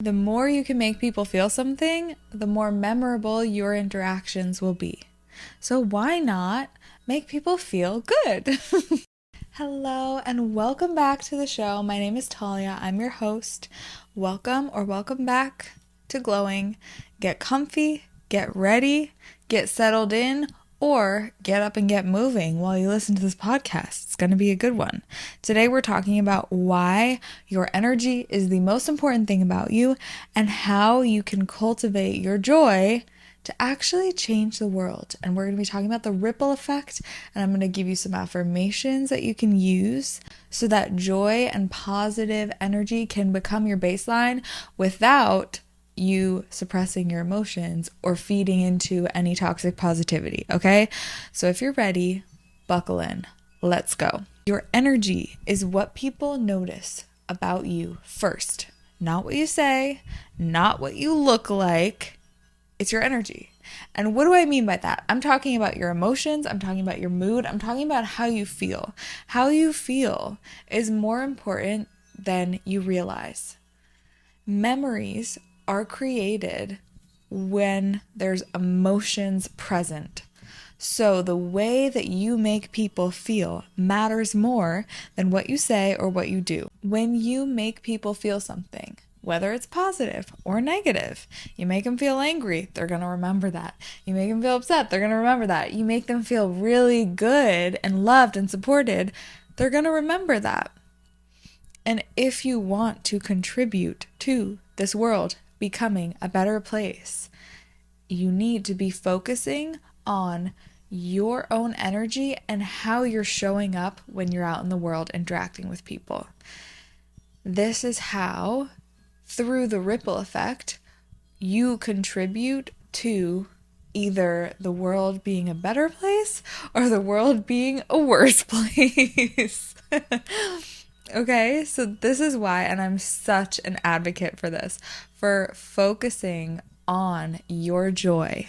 The more you can make people feel something, the more memorable your interactions will be. So why not make people feel good? Hello and welcome back to the show. My name is Talya. I'm your host. Welcome back to Glowing. Get comfy, get ready, get settled in, or get up and get moving while you listen to this podcast. It's going to be a good one. Today we're talking about why your energy is the most important thing about you and how you can cultivate your joy to actually change the world. And we're going to be talking about the ripple effect, and I'm going to give you some affirmations that you can use so that joy and positive energy can become your baseline without you suppressing your emotions or feeding into any toxic positivity, okay? So if you're ready, buckle in. Let's go. Your energy is what people notice about you first. Not what you say, not what you look like. It's your energy. And what do I mean by that? I'm talking about your emotions. I'm talking about your mood. I'm talking about how you feel. How you feel is more important than you realize. Memories are created when there's emotions present. So the way that you make people feel matters more than what you say or what you do. When you make people feel something, whether it's positive or negative, you make them feel angry, they're going to remember that. You make them feel upset, they're going to remember that. You make them feel really good and loved and supported, they're going to remember that. And if you want to contribute to this world becoming a better place, you need to be focusing on your own energy and how you're showing up when you're out in the world interacting with people. This is how, through the ripple effect, you contribute to either the world being a better place or the world being a worse place. Okay, so this is why, and I'm such an advocate for this, for focusing on your joy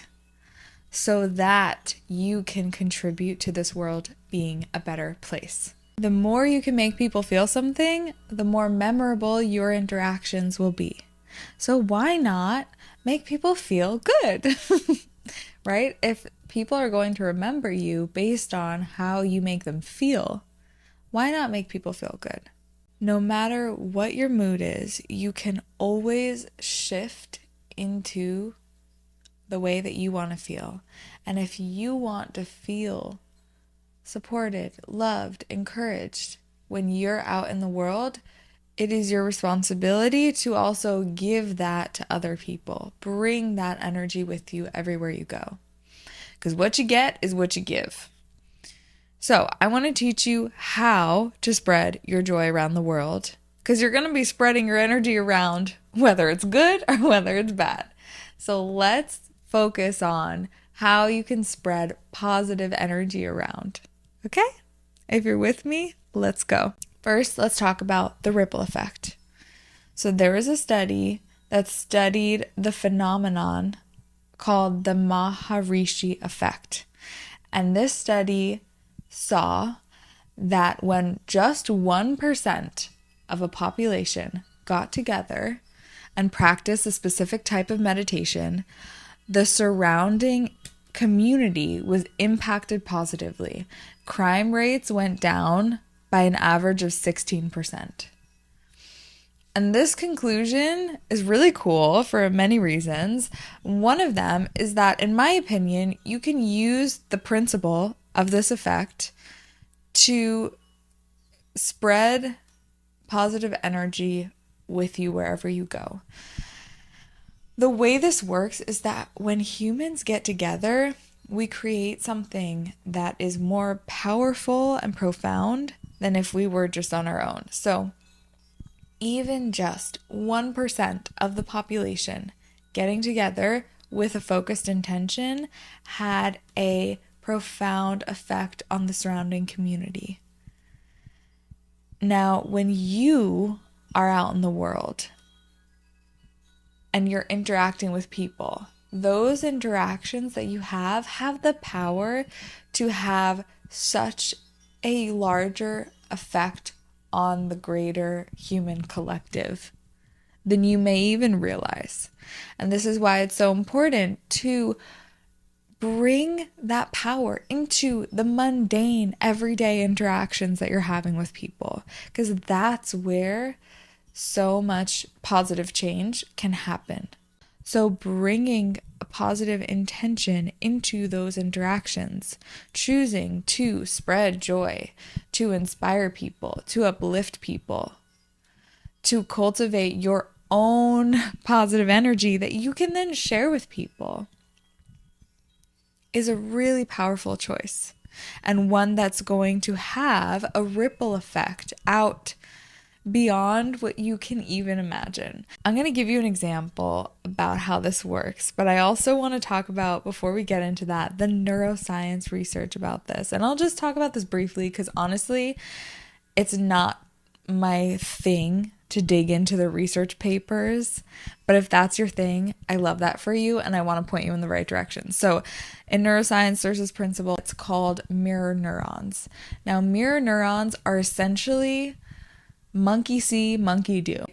so that you can contribute to this world being a better place. The more you can make people feel something, the more memorable your interactions will be. So why not make people feel good? Right? If people are going to remember you based on how you make them feel, why not make people feel good? No matter what your mood is, you can always shift into the way that you want to feel. And if you want to feel supported, loved, encouraged when you're out in the world, it is your responsibility to also give that to other people. Bring that energy with you everywhere you go. Because what you get is what you give. So I want to teach you how to spread your joy around the world, because you're going to be spreading your energy around whether it's good or whether it's bad. So let's focus on how you can spread positive energy around. Okay? If you're with me, let's go. First, let's talk about the ripple effect. So there was a study that studied the phenomenon called the Maharishi effect. And this study saw that when just 1% of a population got together and practiced a specific type of meditation, the surrounding community was impacted positively. Crime rates went down by an average of 16%. And this conclusion is really cool for many reasons. One of them is that, in my opinion, you can use the principle of this effect to spread positive energy with you wherever you go. The way this works is that when humans get together, we create something that is more powerful and profound than if we were just on our own. So even just 1% of the population getting together with a focused intention had a profound effect on the surrounding community. Now, when you are out in the world and you're interacting with people, those interactions that you have the power to have such a larger effect on the greater human collective than you may even realize. And this is why it's so important to bring that power into the mundane, everyday interactions that you're having with people, because that's where so much positive change can happen. So bringing a positive intention into those interactions, choosing to spread joy, to inspire people, to uplift people, to cultivate your own positive energy that you can then share with people, is a really powerful choice, and one that's going to have a ripple effect out beyond what you can even imagine. I'm going to give you an example about how this works, but I also want to talk about, before we get into that, the neuroscience research about this. And I'll just talk about this briefly because honestly, it's not my thing to dig into the research papers, but if that's your thing, I love that for you and I want to point you in the right direction. So in neuroscience, there's this principle, it's called mirror neurons. Now, mirror neurons are essentially monkey see, monkey do.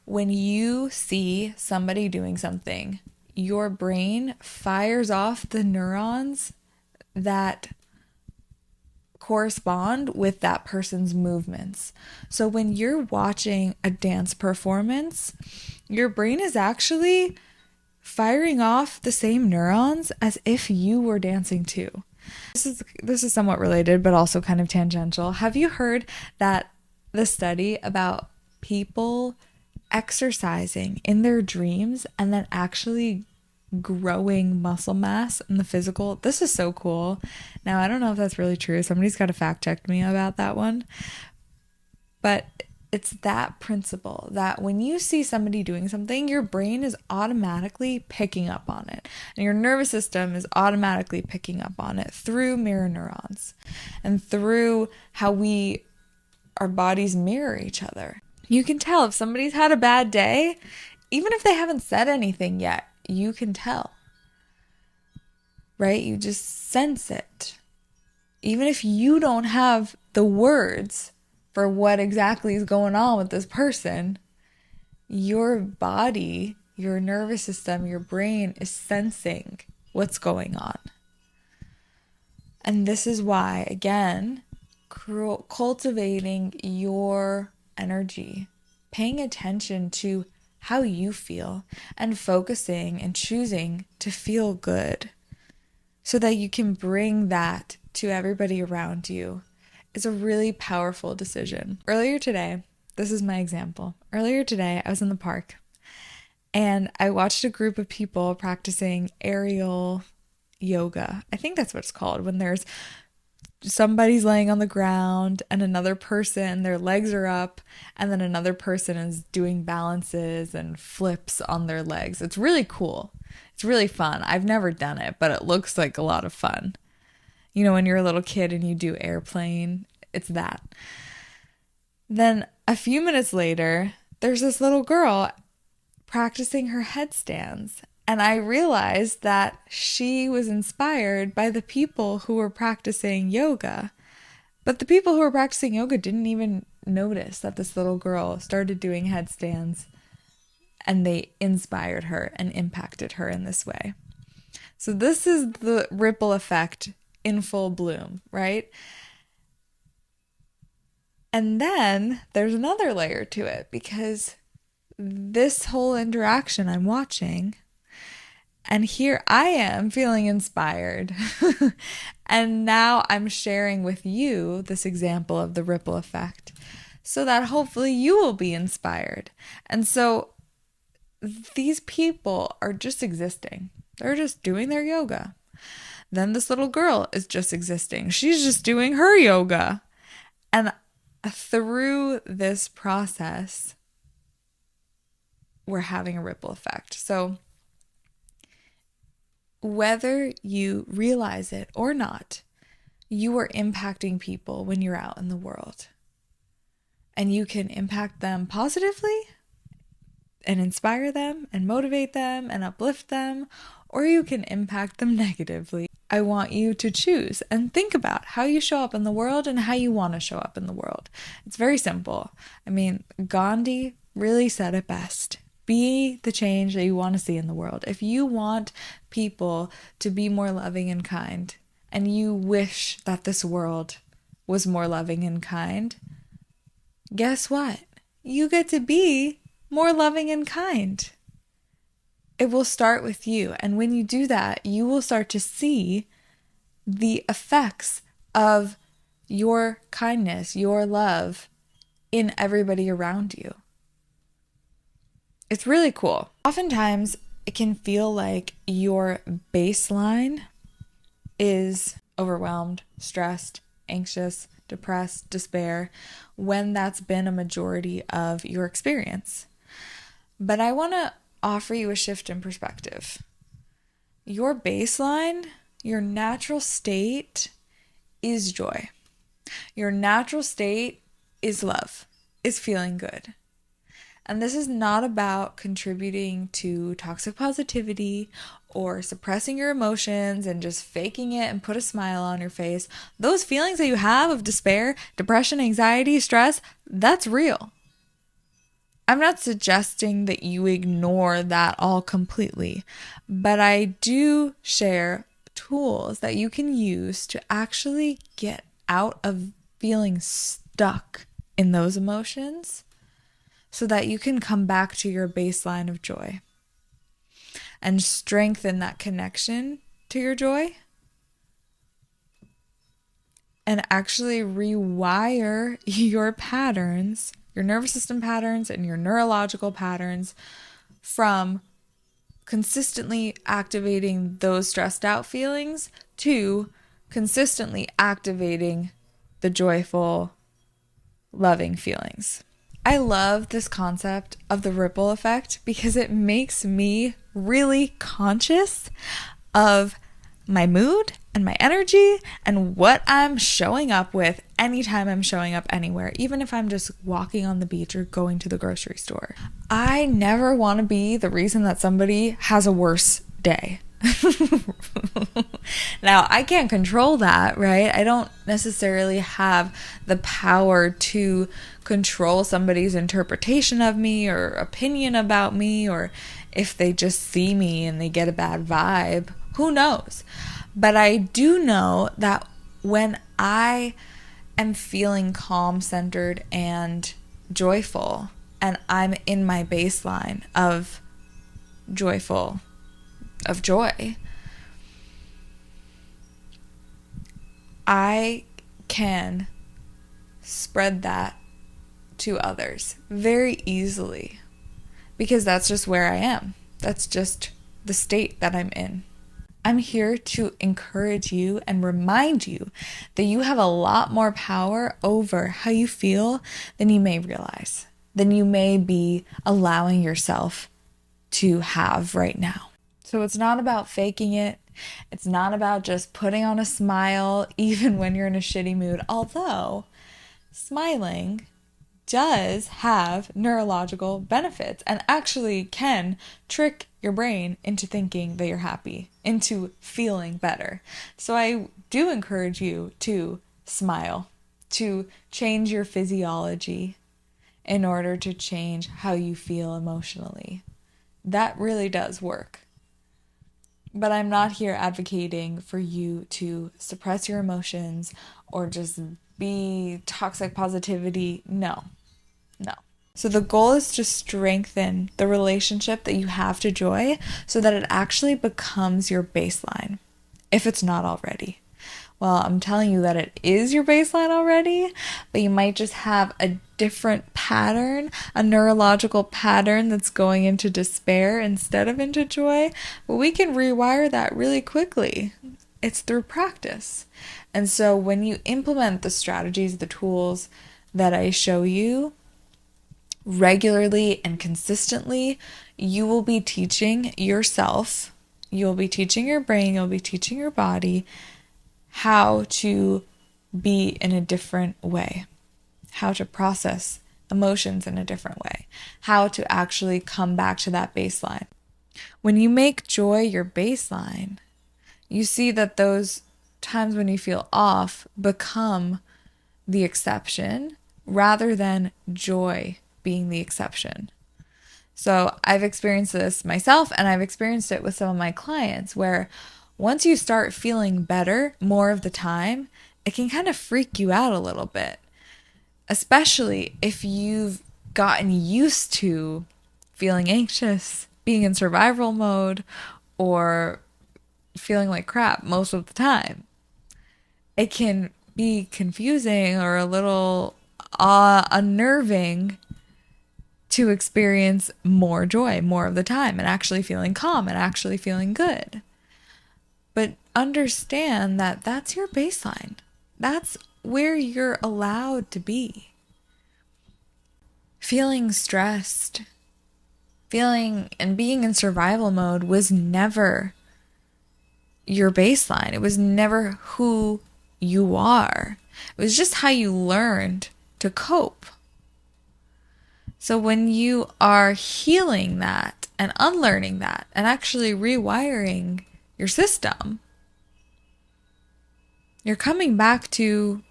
When you see somebody doing something, your brain fires off the neurons that correspond with that person's movements. So when you're watching a dance performance, your brain is actually firing off the same neurons as if you were dancing too. This is somewhat related, but also kind of tangential. Have you heard that the study about people exercising in their dreams and then actually growing muscle mass in the physical? This is so cool. Now, I don't know if that's really true. Somebody's got to fact check me about that one. But it's that principle that when you see somebody doing something, your brain is automatically picking up on it. And your nervous system is automatically picking up on it through mirror neurons and through how our bodies mirror each other. You can tell if somebody's had a bad day, even if they haven't said anything yet, you can tell, right? You just sense it. Even if you don't have the words for what exactly is going on with this person, your body, your nervous system, your brain is sensing what's going on. And this is why, again, cultivating your energy, paying attention to how you feel and focusing and choosing to feel good so that you can bring that to everybody around you is a really powerful decision. Earlier today, this is my example. Earlier today, I was in the park and I watched a group of people practicing aerial yoga. I think that's what it's called, when there's somebody's laying on the ground and another person, their legs are up, and then another person is doing balances and flips on their legs. It's really cool. It's really fun. I've never done it, but it looks like a lot of fun. You know, when you're a little kid and you do airplane, it's that. Then a few minutes later, there's this little girl practicing her headstands. And I realized that she was inspired by the people who were practicing yoga. But the people who were practicing yoga didn't even notice that this little girl started doing headstands, and they inspired her and impacted her in this way. So this is the ripple effect in full bloom, right? And then there's another layer to it, because this whole interaction I'm watching, and here I am feeling inspired. And now I'm sharing with you this example of the ripple effect so that hopefully you will be inspired. And so these people are just existing. They're just doing their yoga. Then this little girl is just existing. She's just doing her yoga. And through this process, we're having a ripple effect. So whether you realize it or not, you are impacting people when you're out in the world. And you can impact them positively and inspire them and motivate them and uplift them, or you can impact them negatively. I want you to choose and think about how you show up in the world and how you want to show up in the world. It's very simple. I mean, Gandhi really said it best. be the change that you want to see in the world. If you want people to be more loving and kind, and you wish that this world was more loving and kind, guess what? You get to be more loving and kind. It will start with you. And when you do that, you will start to see the effects of your kindness, your love in everybody around you. It's really cool. Oftentimes, it can feel like your baseline is overwhelmed, stressed, anxious, depressed, despair, when that's been a majority of your experience. But I want to offer you a shift in perspective. Your baseline, your natural state is joy. Your natural state is love, is feeling good. And this is not about contributing to toxic positivity or suppressing your emotions and just faking it and put a smile on your face. Those feelings that you have of despair, depression, anxiety, stress, that's real. I'm not suggesting that you ignore that all completely, but I do share tools that you can use to actually get out of feeling stuck in those emotions, so that you can come back to your baseline of joy and strengthen that connection to your joy and actually rewire your patterns, your nervous system patterns and your neurological patterns, from consistently activating those stressed out feelings to consistently activating the joyful, loving feelings. I love this concept of the ripple effect because it makes me really conscious of my mood and my energy and what I'm showing up with anytime I'm showing up anywhere, even if I'm just walking on the beach or going to the grocery store. I never want to be the reason that somebody has a worse day. Now, I can't control that, right? I don't necessarily have the power to control somebody's interpretation of me or opinion about me, or if they just see me and they get a bad vibe. Who knows? But I do know that when I am feeling calm, centered, and joyful, and I'm in my baseline of joy, I can spread that to others very easily because that's just where I am. That's just the state that I'm in. I'm here to encourage you and remind you that you have a lot more power over how you feel than you may realize, than you may be allowing yourself to have right now. So it's not about faking it. It's not about just putting on a smile even when you're in a shitty mood, although smiling does have neurological benefits and actually can trick your brain into thinking that you're happy, into feeling better. So I do encourage you to smile, to change your physiology in order to change how you feel emotionally. That really does work. But I'm not here advocating for you to suppress your emotions or just be toxic positivity. No. So the goal is to strengthen the relationship that you have to joy so that it actually becomes your baseline, if it's not already. Well, I'm telling you that it is your baseline already, but you might just have a different pattern, a neurological pattern that's going into despair instead of into joy. But we can rewire that really quickly. It's through practice. And so when you implement the strategies, the tools that I show you regularly and consistently, you will be teaching yourself, you'll be teaching your brain, you'll be teaching your body how to be in a different way, how to process emotions in a different way, how to actually come back to that baseline. When you make joy your baseline, you see that those times when you feel off become the exception rather than joy being the exception. So I've experienced this myself, and I've experienced it with some of my clients where once you start feeling better more of the time, it can kind of freak you out a little bit, especially if you've gotten used to feeling anxious, being in survival mode, or feeling like crap most of the time. It can be confusing or a little unnerving to experience more joy more of the time and actually feeling calm and actually feeling good. But understand that that's your baseline. That's where you're allowed to be. Feeling stressed, feeling and being in survival mode was never your baseline. It was never who you are. It was just how you learned to cope. So when you are healing that and unlearning that and actually rewiring your system, you're coming back to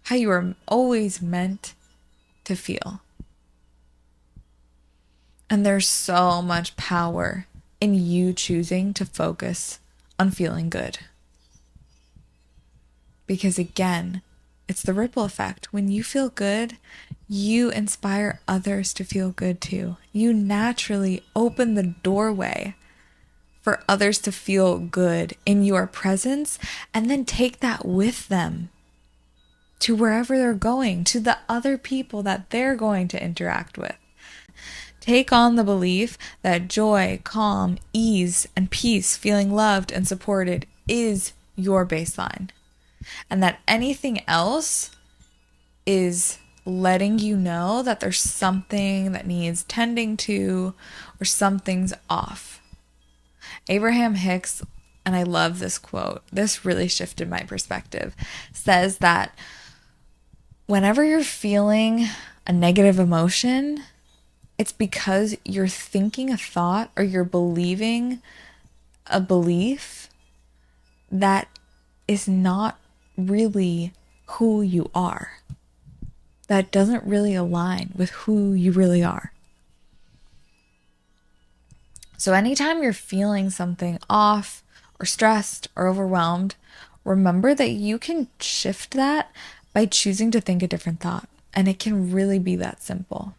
how you were always meant to feel. And there's so much power in you choosing to focus on feeling good. Because again, it's the ripple effect. When you feel good, you inspire others to feel good too. You naturally open the doorway for others to feel good in your presence, and then take that with them to wherever they're going, to the other people that they're going to interact with. Take on the belief that joy, calm, ease, and peace, feeling loved and supported is your baseline. And that anything else is letting you know that there's something that needs tending to or something's off. Abraham Hicks, and I love this quote, this really shifted my perspective, says that whenever you're feeling a negative emotion, it's because you're thinking a thought or you're believing a belief that is not really who you are. That doesn't really align with who you really are. So anytime you're feeling something off or stressed or overwhelmed, remember that you can shift that by choosing to think a different thought. And it can really be that simple.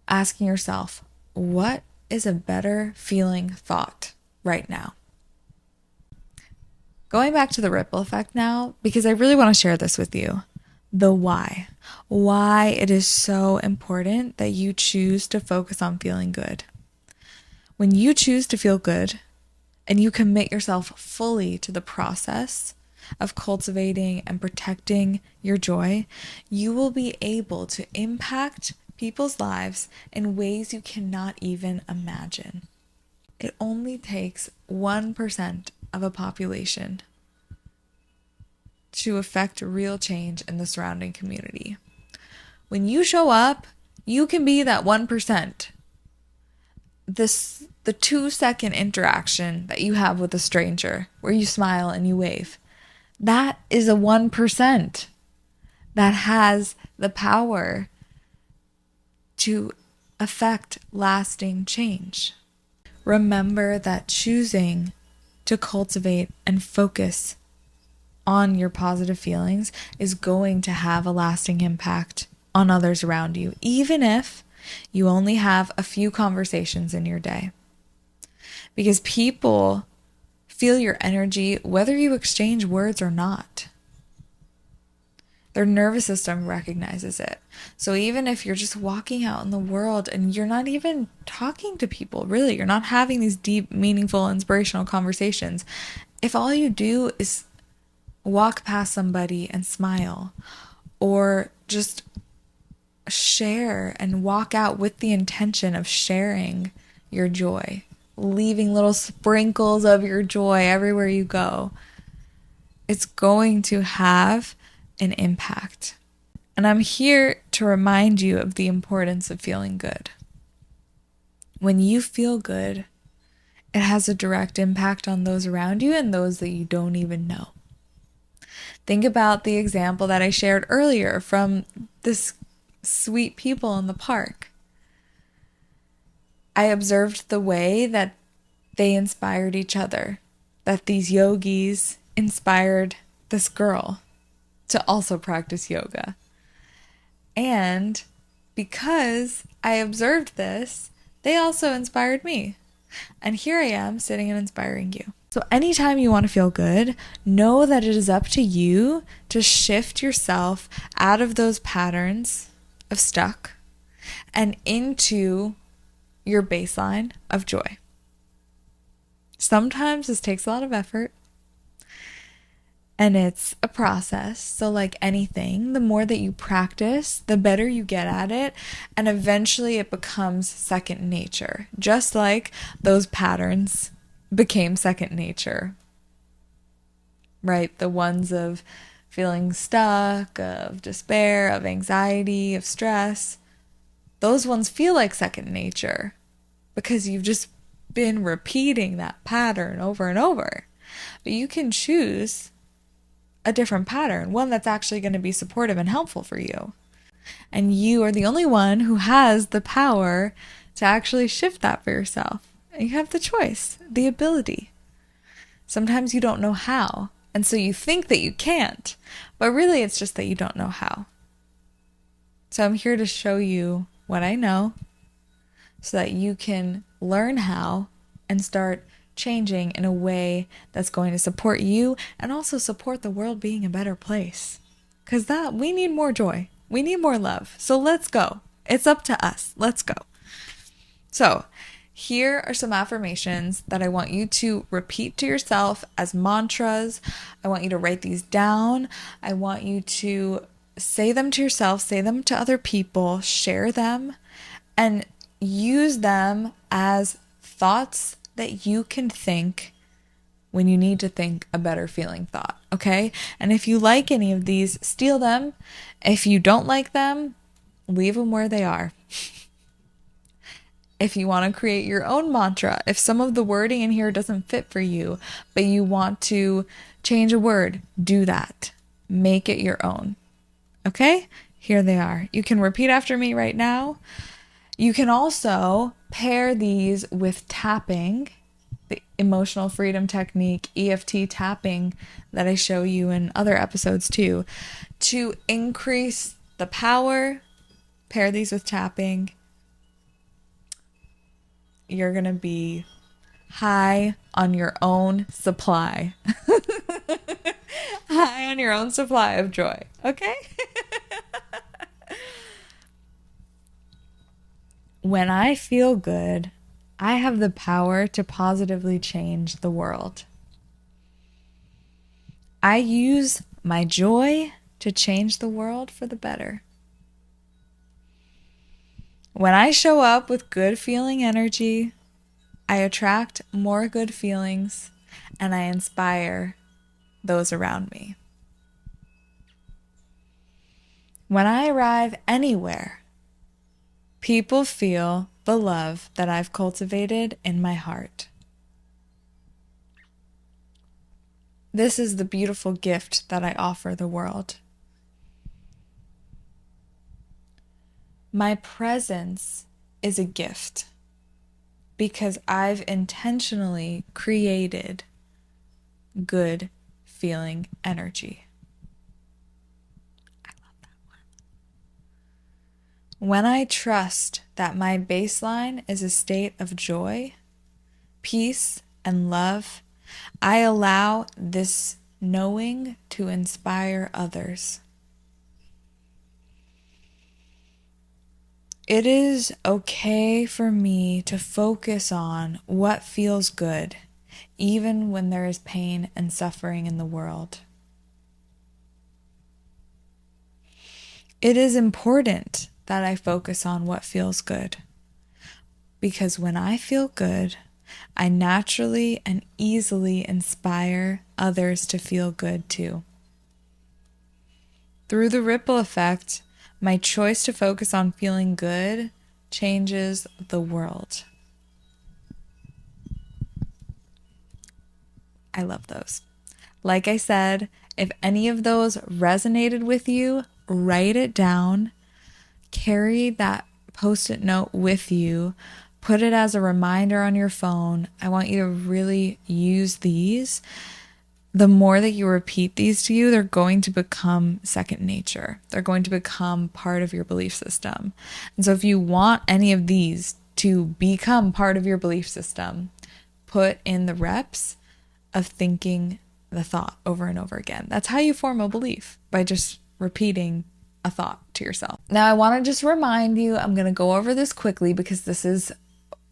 Asking yourself, what is a better feeling thought right now? Going back to the ripple effect now, because I really want to share this with you. The why. Why it is so important that you choose to focus on feeling good. When you choose to feel good and you commit yourself fully to the process of cultivating and protecting your joy, you will be able to impact people's lives in ways you cannot even imagine. It only takes 1% of a population to affect real change in the surrounding community. When you show up, you can be that 1%. The 2-second interaction that you have with a stranger where you smile and you wave, that is a 1% that has the power to affect lasting change. Remember that choosing to cultivate and focus on your positive feelings is going to have a lasting impact on others around you, even if you only have a few conversations in your day. Because people feel your energy whether you exchange words or not. Their nervous system recognizes it. So even if you're just walking out in the world and you're not even talking to people, really, you're not having these deep, meaningful, inspirational conversations, if all you do is walk past somebody and smile, or just share and walk out with the intention of sharing your joy, leaving little sprinkles of your joy everywhere you go, it's going to have an impact. And I'm here to remind you of the importance of feeling good. When you feel good, it has a direct impact on those around you and those that you don't even know. Think about the example that I shared earlier from this sweet people in the park. I observed the way that they inspired each other, that these yogis inspired this girl to also practice yoga. And because I observed this, they also inspired me. And here I am sitting and inspiring you. So anytime you want to feel good, know that it is up to you to shift yourself out of those patterns of stuck and into your baseline of joy. Sometimes this takes a lot of effort and it's a process. So like anything, the more that you practice, the better you get at it. And eventually it becomes second nature, just like those patterns became second nature, right? The ones of feeling stuck, of despair, of anxiety, of stress. Those ones feel like second nature because you've just been repeating that pattern over and over. But you can choose a different pattern, one that's actually going to be supportive and helpful for you. And you are the only one who has the power to actually shift that for yourself. And you have the choice, the ability. Sometimes you don't know how, and so you think that you can't, but really it's just that you don't know how. So I'm here to show you what I know so that you can learn how and start changing in a way that's going to support you and also support the world being a better place. Because we need more joy. We need more love. So let's go. It's up to us. Let's go. So here are some affirmations that I want you to repeat to yourself as mantras. I want you to write these down. I want you to say them to yourself, say them to other people, share them, and use them as thoughts that you can think when you need to think a better feeling thought, okay? And if you like any of these, steal them. If you don't like them, leave them where they are. If you want to create your own mantra, if some of the wording in here doesn't fit for you, but you want to change a word, do that. Make it your own, okay? Here they are. You can repeat after me right now. You can also pair these with tapping, the emotional freedom technique, EFT tapping that I show you in other episodes too, to increase the power. Pair these with tapping. You're going to be high on your own supply. High on your own supply of joy, okay? When I feel good, I have the power to positively change the world. I use my joy to change the world for the better. When I show up with good feeling energy, I attract more good feelings and I inspire those around me. When I arrive anywhere, people feel the love that I've cultivated in my heart. This is the beautiful gift that I offer the world. My presence is a gift because I've intentionally created good feeling energy. I love that one. When I trust that my baseline is a state of joy, peace, and love, I allow this knowing to inspire others. It is okay for me to focus on what feels good, even when there is pain and suffering in the world. It is important that I focus on what feels good, because when I feel good, I naturally and easily inspire others to feel good too. Through the ripple effect, my choice to focus on feeling good changes the world. I love those. Like I said, if any of those resonated with you, write it down. Carry that Post-it note with you. Put it as a reminder on your phone. I want you to really use these. The more that you repeat these to you, they're going to become second nature. They're going to become part of your belief system. And so if you want any of these to become part of your belief system, put in the reps of thinking the thought over and over again. That's how you form a belief, by just repeating a thought to yourself. Now, I want to just remind you, I'm going to go over this quickly because this is,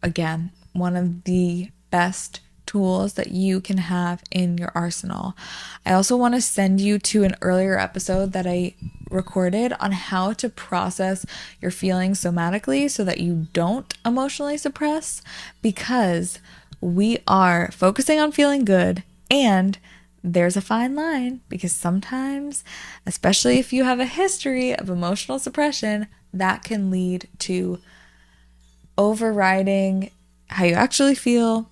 again, one of the best tools that you can have in your arsenal. I also want to send you to an earlier episode that I recorded on how to process your feelings somatically so that you don't emotionally suppress, because we are focusing on feeling good, and there's a fine line, because sometimes, especially if you have a history of emotional suppression, that can lead to overriding how you actually feel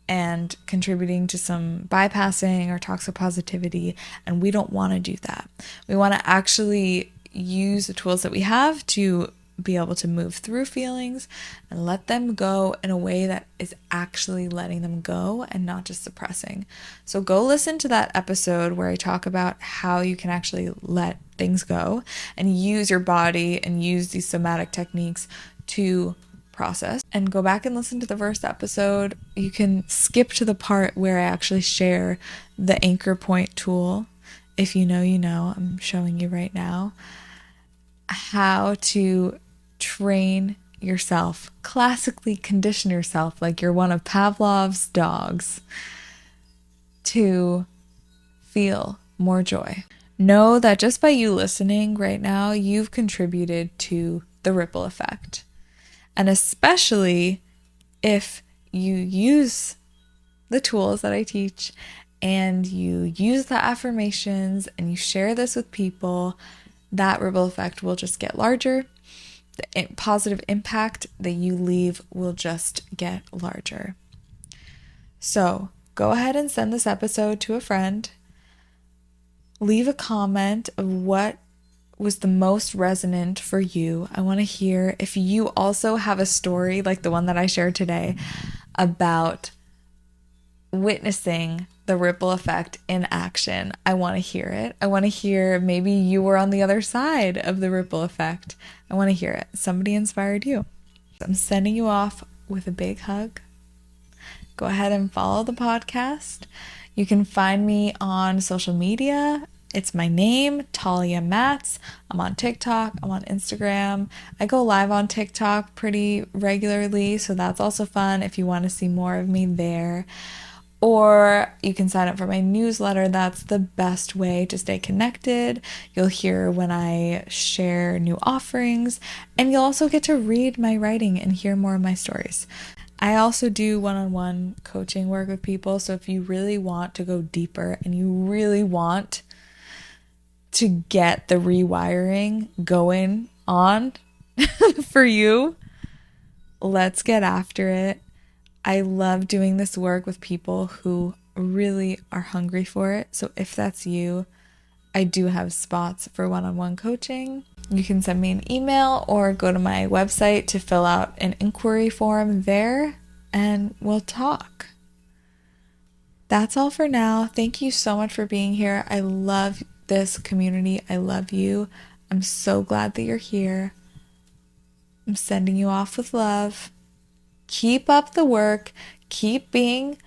and contributing to some bypassing or toxic positivity. And we don't want to do that. We want to actually use the tools that we have to be able to move through feelings and let them go in a way that is actually letting them go and not just suppressing. So go listen to that episode where I talk about how you can actually let things go and use your body and use these somatic techniques to process, and go back and listen to the first episode. You can skip to the part where I actually share the anchor point tool. If you know, you know. I'm showing you right now how to train yourself, classically condition yourself like you're one of Pavlov's dogs to feel more joy. Know that just by you listening right now, you've contributed to the ripple effect. And especially if you use the tools that I teach and you use the affirmations and you share this with people, that ripple effect will just get larger. The positive impact that you leave will just get larger. So go ahead and send this episode to a friend. Leave a comment of what was the most resonant for you. I want to hear if you also have a story like the one that I shared today about witnessing the ripple effect in action. I want to hear it. I want to hear maybe you were on the other side of the ripple effect. I want to hear it. Somebody inspired you. I'm sending you off with a big hug. Go ahead and follow the podcast. You can find me on social media. It's my name, Talya Matz. I'm on TikTok. I'm on Instagram. I go live on TikTok pretty regularly, so that's also fun if you want to see more of me there. Or you can sign up for my newsletter. That's the best way to stay connected. You'll hear when I share new offerings, and you'll also get to read my writing and hear more of my stories. I also do one-on-one coaching work with people, so if you really want to go deeper and you really want to get the rewiring going on for you, let's get after it. I love doing this work with people who really are hungry for it. So if that's you, I do have spots for one-on-one coaching. You can send me an email or go to my website to fill out an inquiry form there, and we'll talk. That's all for now. Thank you so much for being here. I love this community. I love you. I'm so glad that you're here. I'm sending you off with love. Keep up the work. Keep being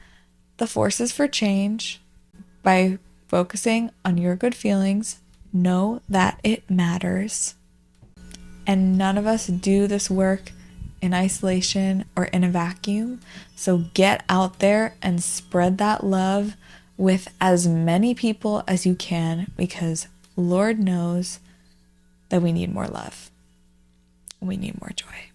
the forces for change by focusing on your good feelings. Know that it matters. And none of us do this work in isolation or in a vacuum. So get out there and spread that love with as many people as you can, because Lord knows that we need more love. We need more joy.